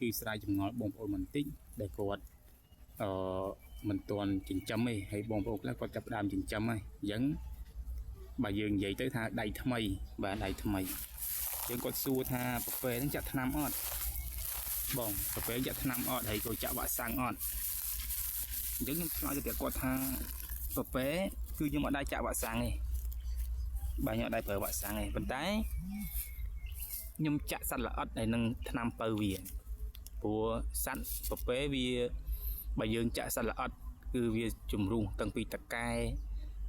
គឺស្រាយចម្ងល់បងប្អូនបន្តិចដែលគាត់មិនទាន់ចិញ្ចឹមទេហើយបងប្អូនខ្លះគាត់ចាប់ផ្ដើមចិញ្ចឹមហើយអញ្ចឹងបើយើងនិយាយទៅថាដៃថ្មីបាទដៃថ្មីយើងគាត់សួរថាប្រពែហ្នឹងចាក់ថ្នាំអត់បងប្រពែចាក់ថ្នាំអត់ហើយក៏ចាក់វ៉ាក់សាំងអត់អញ្ចឹងខ្ញុំឆ្លើយទៅប្រាប់គាត់ថាប្រពែគឺខ្ញុំអត់ដែរចាក់វ៉ាក់សាំងទេបាទខ្ញុំអត់ដែរប្រើវ៉ាក់សាំងទេប៉ុន្តែខ្ញុំចាក់សត្វល្អិតហើយនឹងថ្នាំពៅវាព្រោះសត្វប្រពែវាបើយើងចាក់សត្វល្អិតគឺវាជំរុះតាំងពីតកែ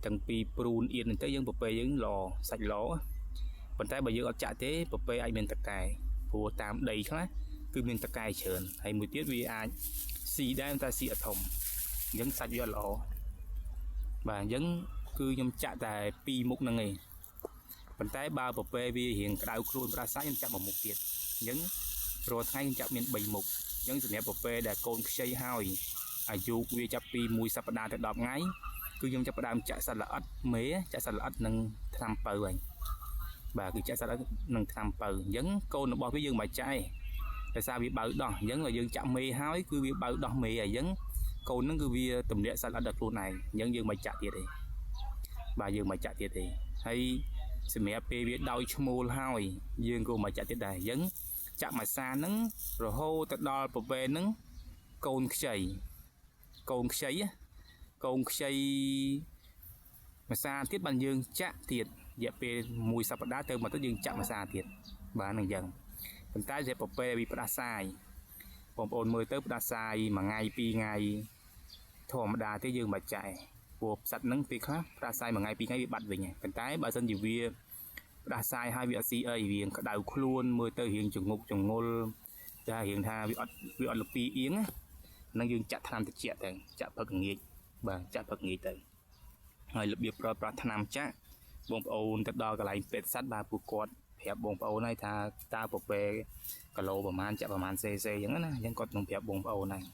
តាំងពីព្រូនអៀនទៅយើងប្រពែយើងល្អសាច់ល្អប៉ុន្តែបើយើងអត់ចាក់ទេប្រពែអាចមានតកែព្រោះតាមដីខ្លះគឺមានតកែច្រើនហើយមួយទៀតវាអាចស៊ីដែរតែស៊ីអត់ធំអញ្ចឹងសាច់វាល្អបាទអញ្ចឹងគឺខ្ញុំចាក់តែ2មុខហ្នឹងឯងប៉ុន្តែបើប្រពែវារៀងក្តៅខ្លួនផ្ដាសាខ្ញុំចាក់1មុខទៀតអញ្ចឹងរាល់ថ្ងៃខ្ញុំចាក់មាន3មុខអញ្ចឹងសម្រាប់ប្រពែដែលកូនខ្ចីហើយអាយុវាចាប់ពី1សប្តាហ៍ទៅ10ថ្ងៃគឺខ្ញុំចាប់ផ្ដើមចាក់សត្វល្អិតមេចាក់សត្វល្អិតនិងថ្នាំពៅហើយបាទគឺចាក់សត្វល្អិតនិងថ្នាំពៅអញ្ចឹងកូនរបស់វាយើងមិនចាក់ទេដោយសារវាបើដោះអញ្ចឹងបើយើងចាក់មេហើយគឺវាបើដោះមេហើយអញ្ចឹងកូនហ្នឹងគឺវាទម្លាក់សត្វល្អិតដល់ខ្លួនឯងអញ្ចឹងយើងមិនចាក់ទៀតទេបាទយើងមិនចាក់ទៀតទេហើយសម្រាប់ពេលវាដោយឈ្មោលហើយយើងក៏មិនចាក់ទៀតដែរអញ្ចឹងចាក់មួយសាហ្នឹងរហូតទៅដល់ប្រវេណហ្នឹងកូនខ្ចីមួយសាទៀតបានយើងចាក់ទៀតរយៈពេល1សប្តាហ៍ទៅមកទៅយើងចាក់មួយសាទៀតបាទហ្នឹងអញ្ចឹងប៉ុន្តែជាប្រពែវាផ្ដាសាយបងប្អូនមើលទៅផ្ដាសាយ1ថ្ងៃ2ថ្ងៃធម្មតាទេយើងមិនចាក់ព្រោះសត្វហ្នឹងពេលខ្លះផ្ដាសាយ1ថ្ងៃ2ថ្ងៃវាបាត់វិញហើយប៉ុន្តែបើសិនជាវាផ្ដាសាយហើយវាអត់ស៊ីអីវាក្តៅខ្លួនមើលទៅរៀងចងុកចងុលតែរៀងថាវាអត់លពីអៀងហ្នឹងយើងចាក់ថ្នាំត្រជាក់ទៅចាក់ផឹកងាកបាទចាក់ផឹកងាកទៅហើយរបៀបប្រើប្រាស់ថ្នាំចាក់បងប្អូនទៅដល់កន្លែងពេទ្យសត្វបាទពួកគាត់ប្រាប់បងប្អូនហើយថាតើប្រពែគីឡូប្រហែលចាក់ប្រហែលសេអញ្ចឹងណាអញ្ចឹងគាត់នឹងប្រាប់បងប្អូនហើយ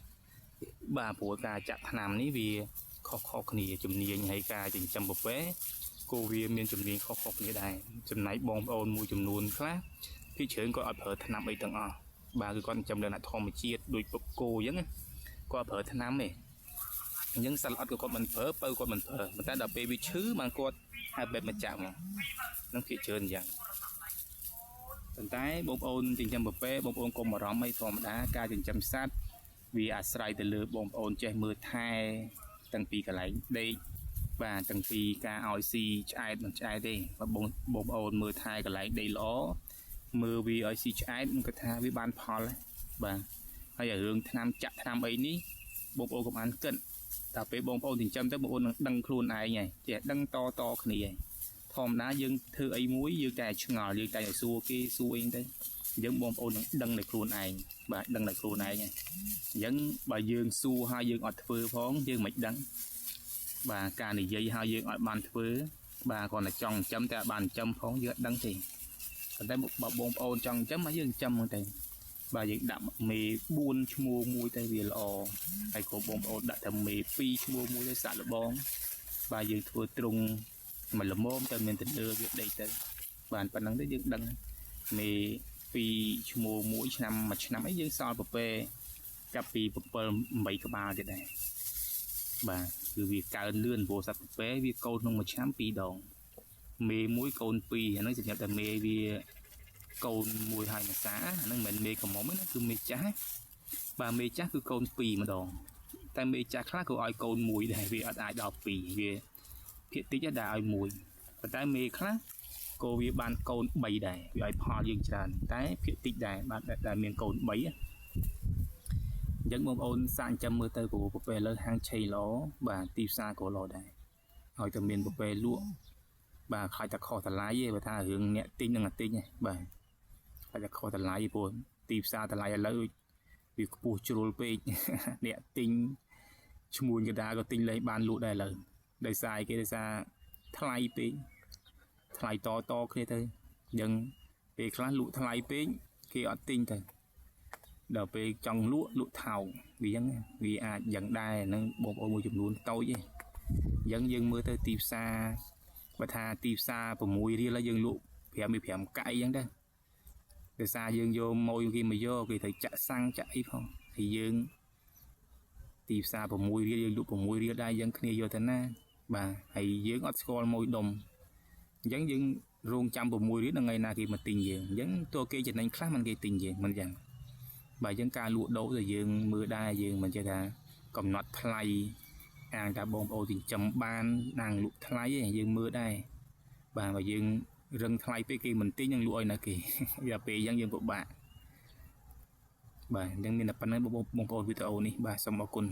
បាទព្រោះការចាក់ថ្នាំនេះវាខុសគ្នាជំនាញហើយការចិញ្ចឹមប្រពែក៏វាមានជំនាញខុសគ្នាដែរចំណែកបងប្អូនមួយចំនួនខ្លះពីច្រើនគាត់អត់ប្រើថ្នាំអីទាំងអស់បាទគឺគាត់ចិញ្ចឹមលក្ខណៈធម្មជាតិដូចពគោអញ្ចឹងគាត់ប្រើថ្នាំទេអញ្ចឹងសត្វល្អិតក៏គាត់មិនប្រើពៅគាត់មិនប្រើប៉ុន្តែដល់ពេលវាឈឺបានគាត់ហៅបែបមកចាក់មកនឹងភាគច្រើនអញ្ចឹងប៉ុន្តែបងប្អូនចិញ្ចឹមប្រពែបងប្អូនកុំបារម្ភអីធម្មតាការចិញ្ចឹមសត្វវាអាស្រ័យទៅលើបងប្អូនចេះមើលថែតាំងពីកន្លែងដេកបាទតាំងពីការឲ្យស៊ីឆ្អែតមិនឆ្អែតទេបើបងប្អូនមើលថែកន្លែងដេកល្អមើលវាឲ្យស៊ីឆ្អែតខ្ញុំគិតថាវាបានផលបាទហើយរឿងថ្នាំចាក់ថ្នាំអីនេះបងប្អូនកុំអានគិតតែពេលបងប្អូនចិញ្ចឹមទៅបងប្អូននឹងដឹងខ្លួនឯងហើយចេះដឹងតគ្នាហើយធម្មតាយើងធ្វើអីមួយយើងតែឆ្ងល់យើងតែឲ្យសួរគេសួរអីទៅអញ្ចឹងបងប្អូននឹងដឹងនៅខ្លួនឯងបាទដឹងនៅខ្លួនឯងហើយអញ្ចឹងបើយើងសួរហើយយើងអត់ធ្វើផងយើងមិនដឹងបាទការនិយាយហើយយើងអត់បានធ្វើបាទគ្រាន់តែចង់ចិញ្ចឹមតែអត់បានចិញ្ចឹមផងយើងអត់ដឹងទេប៉ុន្តែបើបងប្អូនចង់ចិញ្ចឹមហើយយើងចិញ្ចឹមហ្នឹងទៅបាទយើងដាក់មេ4ឈ្មោះមួយទៅវាល្អហើយក៏បងប្អូនដាក់តែមេ2ឈ្មោះមួយទៅសាក់លបងបាទយើងធ្វើទ្រុងមួយល្មមទៅមានទន្លើវាដេកទៅបាទប៉ុណ្ណឹងទៅយើងដឹងមេ2ឈ្មោះ1ឆ្នាំ1ឆ្នាំអីយើងសល់ប្រពែចាប់ពី7 8ក្បាលទៀតដែរបាទគឺវាកើនលឿនព្រោះសត្វប្រពែវាកូនក្នុង1ឆ្នាំ2ដងមេ1កូន2អាហ្នឹងសម្រាប់តែមេវាកូន1ហើយមួយសាអាហ្នឹងមិនមែនមេកំមុំទេណាគឺមេចាស់បាទមេចាស់គឺកូន2ម្ដងតែមេចាស់ខ្លះក៏ឲ្យកូន1ដែរវាអត់អាចដល់2វាភាគតិចដែរឲ្យ1ប៉ុន្តែមេខ្លះក៏វាបានកូន3ដែរវាឲ្យផលយើងច្រើនតែភាគតិចដែរបាទដែលមានកូន3អញ្ចឹងបងប្អូនសាកចិញ្ចឹមមើលទៅព្រោះប្រពែលើហាងឆៃល្អបាទទីផ្សារក៏ល្អដែរហើយតែមានប្រពែលក់បាទខ្លាចតែខុសតម្លៃទេបើថារឿងអ្នកទិញនឹងអាទិញបាទខ្លាចតែខុសតម្លៃព្រោះទីផ្សារតម្លៃឥឡូវវាខ្ពស់ជ្រុលពេកអ្នកទិញឈ្មួញកដាក៏ទិញលេខបានលក់ដែរឥឡូវដោយសារគេដោយសារថ្លៃពេកថ្លៃតគ្នាទៅអញ្ចឹងពេលខ្លះលក់ថ្លៃពេកគេអត់ទិញទៅដល់ពេលចង់លក់ថោកវាអញ្ចឹងវាអាចយ៉ាងដែរនឹងបងប្អូនមួយចំនួនតូចទេអញ្ចឹងយើងមើលទៅទីផ្សារបើថាទីផ្សារ6រៀលហើយយើងលក់5 5កៃអញ្ចឹងទៅ ដោយសារយើងយកម៉ួយគេមកយកគេត្រូវចាក់សាំងចាក់អីផងthì យើងទីផ្សារ6រៀលយើងលក់6រៀលដែរយើងគ្នាយកទៅណាបាទហើយយើងអត់ស្គាល់ម៉ួយដុំអញ្ចឹងយើងរងចាំ6រៀលដល់ថ្ងៃណាគេមកទិញយើងអញ្ចឹងតើគេចំណេញខ្លះមិនគេទិញយើងមិនអញ្ចឹងបាទអញ្ចឹងការលក់ដូរទៅយើងមើលដែរយើងមិនចេះថាកំណត់ថ្លៃអាងថាបងប្អូនចិញ្ចឹមបានណាងលក់ថ្លៃឯងយើងមើលដែរបាទបើយើងរឹងថ្លៃពេកគេមិនទិញនឹងលក់ឲ្យណាគេដល់ពេលអញ្ចឹងយើងពិបាកបាទអញ្ចឹងមានតែប៉ុណ្ណឹងបងប្អូនវីដេអូនេះបាទសូមអរគុណ